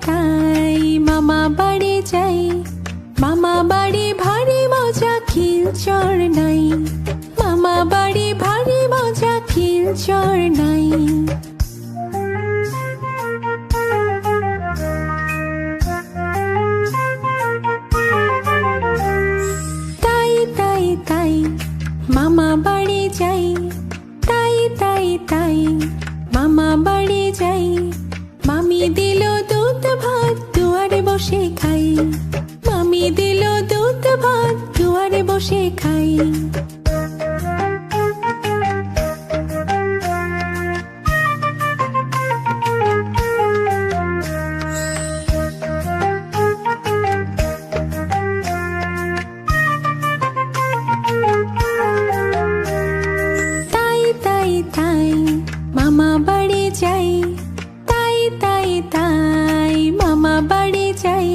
তাই মামা বাড়ি যাই। মামা বাড়ি ভারী মজা খিলচর নাই। মামা বাড়ি ভারী মজা খিলচর নাই। তাই তাই তাই মামা বাড়ি যাই। তাই তাই তাই মামা বাড়ি যাই। মামি দিল দুধ ভাত দুয়ারে বসে খাই। মামি দিল দুধ ভাত দুয়ারে বসে খাই। তাই তাই তাই মামা বাড়ি যাই। তাই তাই তাই মামা বাড়ি যাই।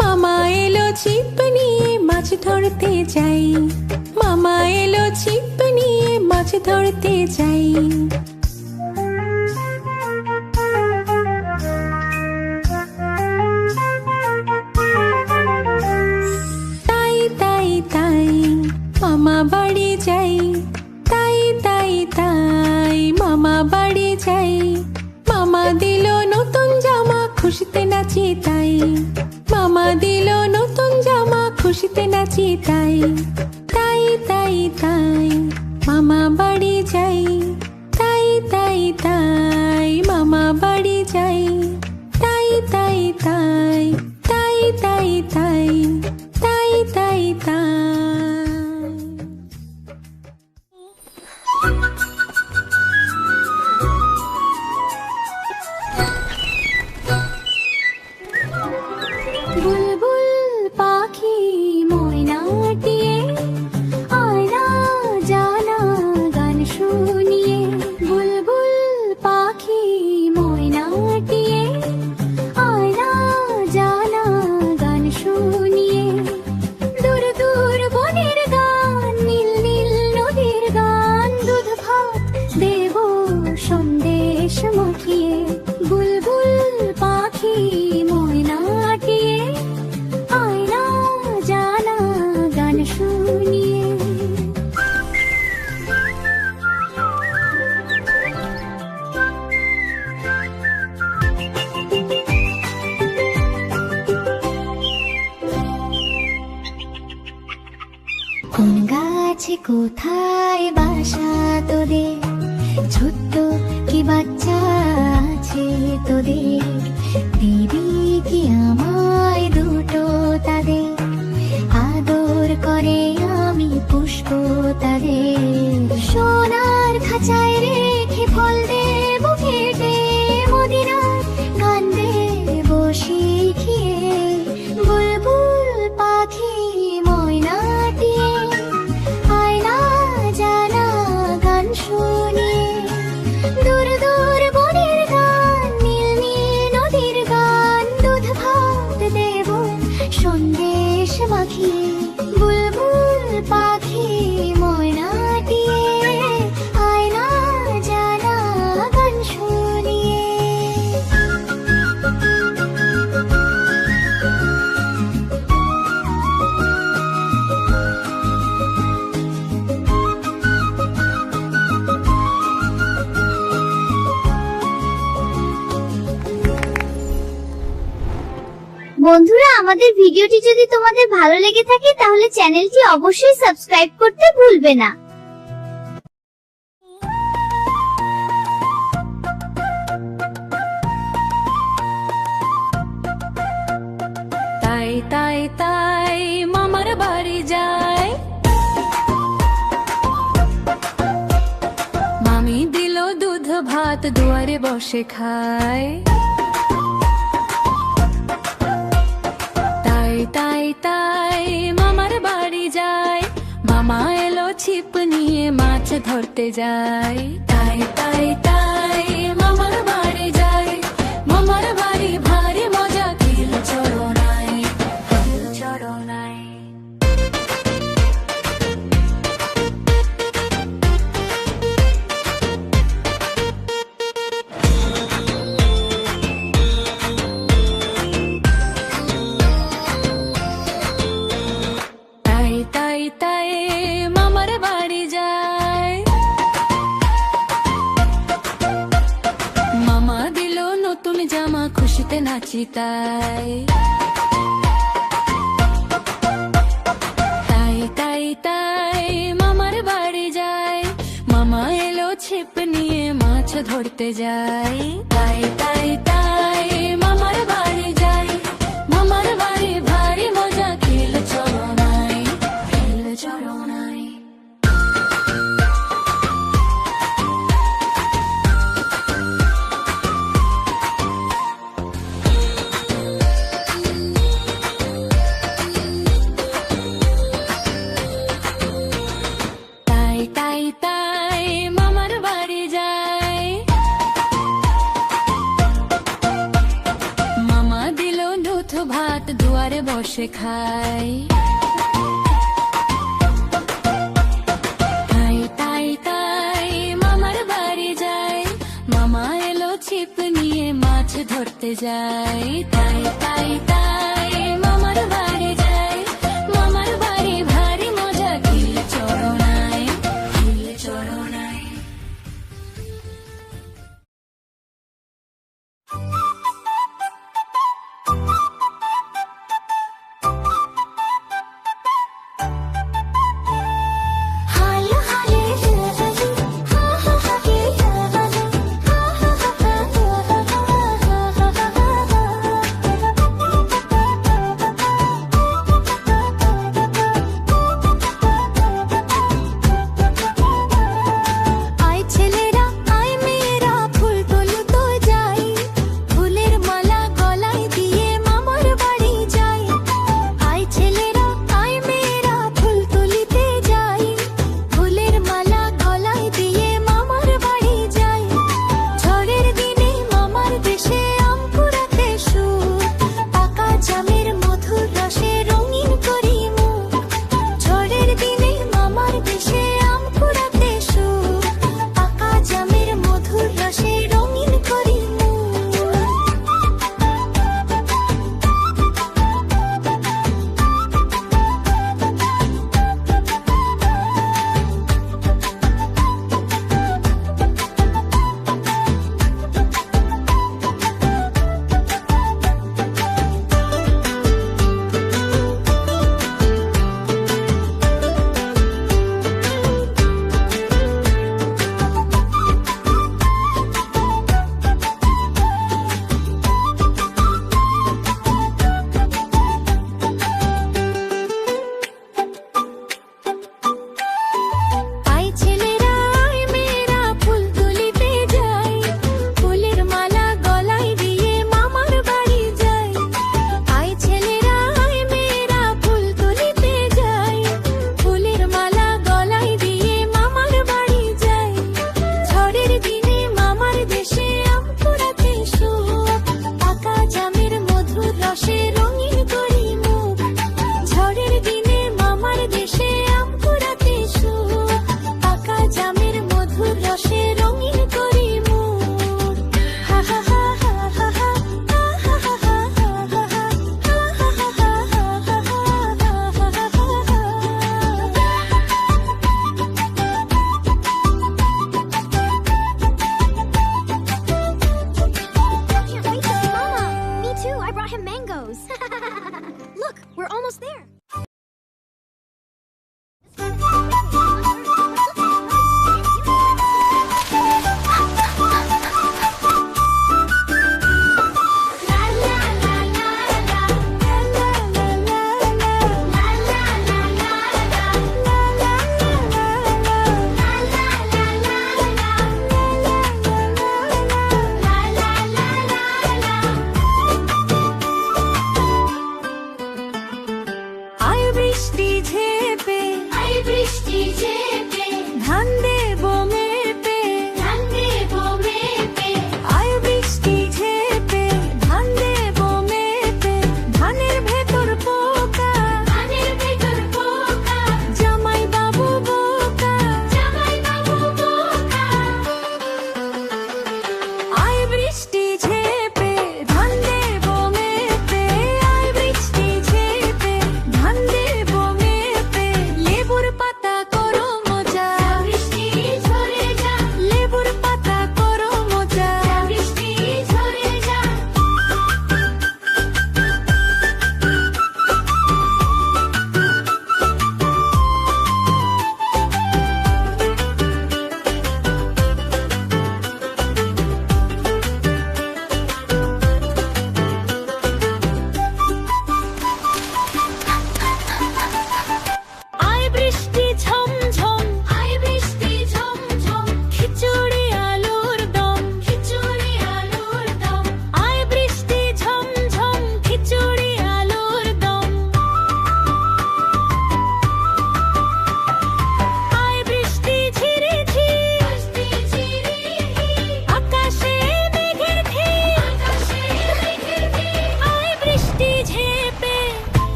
মামা এলো ছিপ নিয়ে মাছ ধরতে যাই। মামা এলো ছিপ নিয়ে মাছ ধরতে যাই। তাই তাই তাই মামা বাড়ি যাই। তাই তাই তাই মামা বাড়ি যাই। মামা দিল নতুন জামা খুশিতে নাচি তাই। মামা দিল নতুন জামা খুশিতে নাচি তাই। তাই তাই তাই মামা বাড়ি যাই। তাই তাই তাই মামা বাড়ি যাই। তাই তাই তাই তাই তাই তাই তাই তাই তাই। বুলবুল পাখি ময়নাটিয়ে আয়না জানা গান শুনিয়ে। বুলবুল পাখি ময়নাটিয়ে আয়না জানা গান শুনিয়ে। দূর দূর বনের গান নীল নীল নদীর গান দুধ ভাত দেব সন্দেশ মাখিয়ে। বুলবুল পাখি ময়নাটিয়ে আয়না জানা গান শুনিয়ে। কোন গাছে কোথায় বাসা তোদের? ছোট্ট কি বাচ্চা আছে তোদের? দিবি কি আমায় দুটো তাদের? আদর করে আমি পুষ্প তাদের। সোনার খাঁচায় রেখে ফল দেব কেটে মদিনার গান দেব শিখিয়ে। বুলবুল পাখি ময়নাটিয়ে আয়না জানা গান শুনিয়ে। দূর দূর বনের গান নীল নীল নদীর গান দুধ ভাত দেব সন্দেশ মাখিয়ে। বুলবুল পাখি ময়নাটিয়ে আয়না জানা গান শুনিয়ে। বন্ধুরা, আমাদের ভিডিওটি যদি তোমাদের ভালো লেগে থাকে তাহলে চ্যানেলটি অবশ্যই সাবস্ক্রাইব করতে ভুলবে না। তাই তাই তাই মামার বাড়ি যাই। মামি দিল দুধ ভাত দুয়ারে বসে খায়। তাই তাই তাই মামার বাড়ি যাই। মামা এলো ছিপ নিয়ে মাছ ধরতে যায়। তাই তাই তাই মামার বাড়ি যাই। মামার বাড়ি ভারী মজা খিলচর নাই। খিলচর নাই। নাচি তাই তাই তাই তাই মামার বাড়ি যাই মামা এলো ছিপ নিয়ে মাছ ধরতে যাই তাই তাই তাই মামার বাড়ি যাই মামার বাড়ি ভারী মজা খেল চলো নাই খেল চলো নাই তাই তাই তাই মামার বাড়ি যাই মামা দিল দুধ ভাত দুয়ারে বসে খাই তাই তাই তাই মামার বাড়ি যাই মামা এলো ছিপ নিয়ে মাছ ধরতে যাই তাই তাই তাই মামার বাড়ি যাই মামার বাড়ি ভারী মজা খেল চড়ো নাই খেল চড়ো নাই হালে হালে হা হা হা কে হা হা হা হা হা হা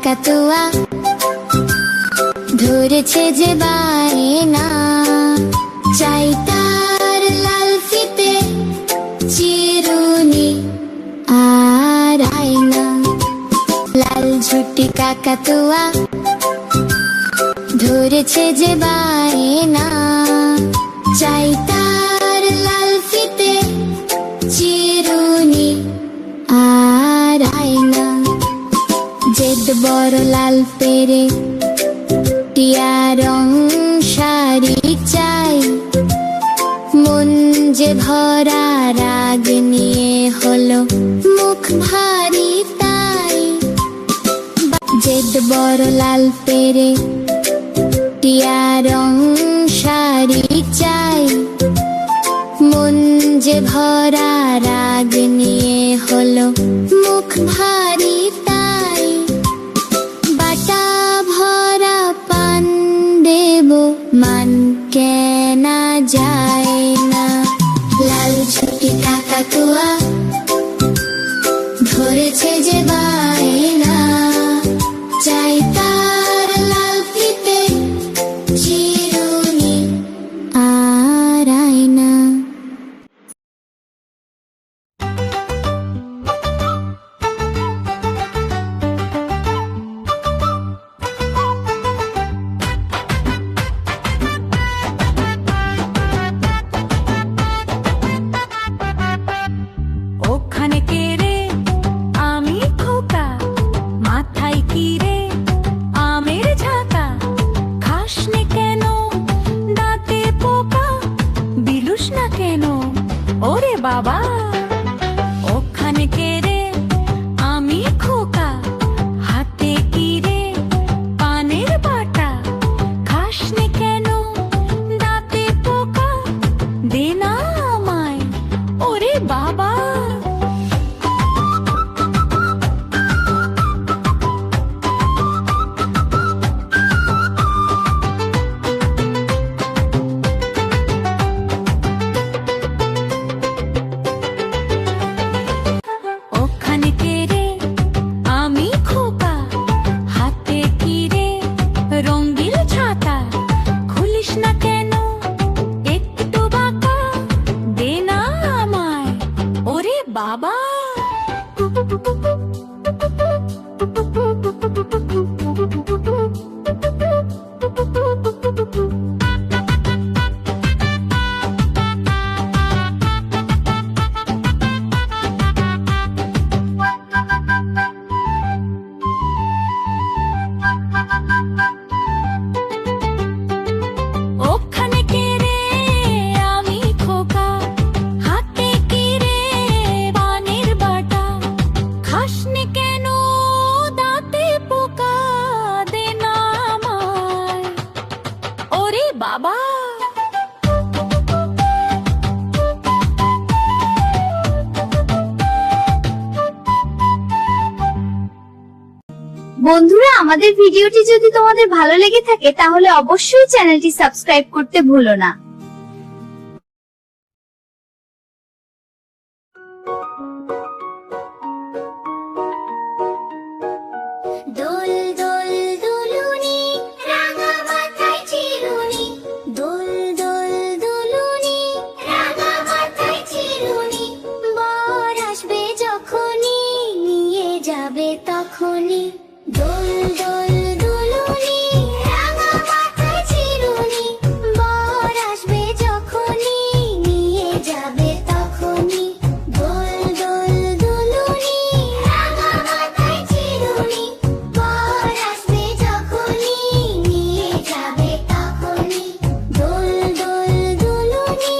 কাকাতুয়া ধরেছে যে বায়না, চাই তার লাল ফিতে চিরুনি আর আয়না। লাল ঝুটি কাকাতুয়া ধরেছে যে বায়না, চাই তার লাল ফিতে চিরুনি আর আয়না। জেদ বড় লাল পেরে টিয়া রং শাড়ি চাই, মন যে ভরা রাগ নিয়ে হলো মুখ ভারী তাই। জেদ বড় লাল পেরে টিয়া রং শাড়ি চাই, মন যে ভরা রাগ নিয়ে হলো মুখ ভারী তাই। বাটা ভরা পান দেব মান কেনা যায় না। লাল ঝুটি কাকাতুয়া ধরেছে যে বায়না, চাই তার লাল ফিতে চিরুনি আর আয়না। ওখানে কে রে? আমি খোকা। মাথায় কি রে? আমের ঝাঁকা। খাসনে কেন? দাঁতে পোকা। বিলুস না কেন? ওরে বাবা! ওখানে কে রে? আমি খোকা। হাতে কি রে? পানের বাটা। খাসনে কেন? দাঁতে পোকা। দে না আমায়। ওরে বাবা! ওখানে কে রে? আমি খোকা। হাতে কি রে? রঙিন ছাতা। খুলিস না কেন? একটু বাঁকা। দে না আমায়। ওরে বাবা! ওখানে কে রে? আমি খোকা। হাতে কি রে? পানের বাটা। খাসনি কেন? দাঁতে পোকা। দে না আমায়। ওরে বাবা! বন্ধুরা, আমাদের ভিডিওটি যদি তোমাদের ভালো লেগে থাকে তাহলে অবশ্যই চ্যানেলটি সাবস্ক্রাইব করতে ভুলো না। দোল দোল দুলুনি রাঙা মাথায় চিরুনি, দোল দোল দুলুনি রাঙা মাথায় চিরুনি, বর আসবে যখনই নিয়ে যাবে তখনই। দোল দোল দুলুনি রাঙা মাথায় চিরুনি, বর আসবে যখনই নিয়ে যাবে তখনই। দোল দোল দুলুনি রাঙা মাথায় চিরুনি, বর আসবে যখনই নিয়ে যাবে তখনই। দোল দোল দুলুনি।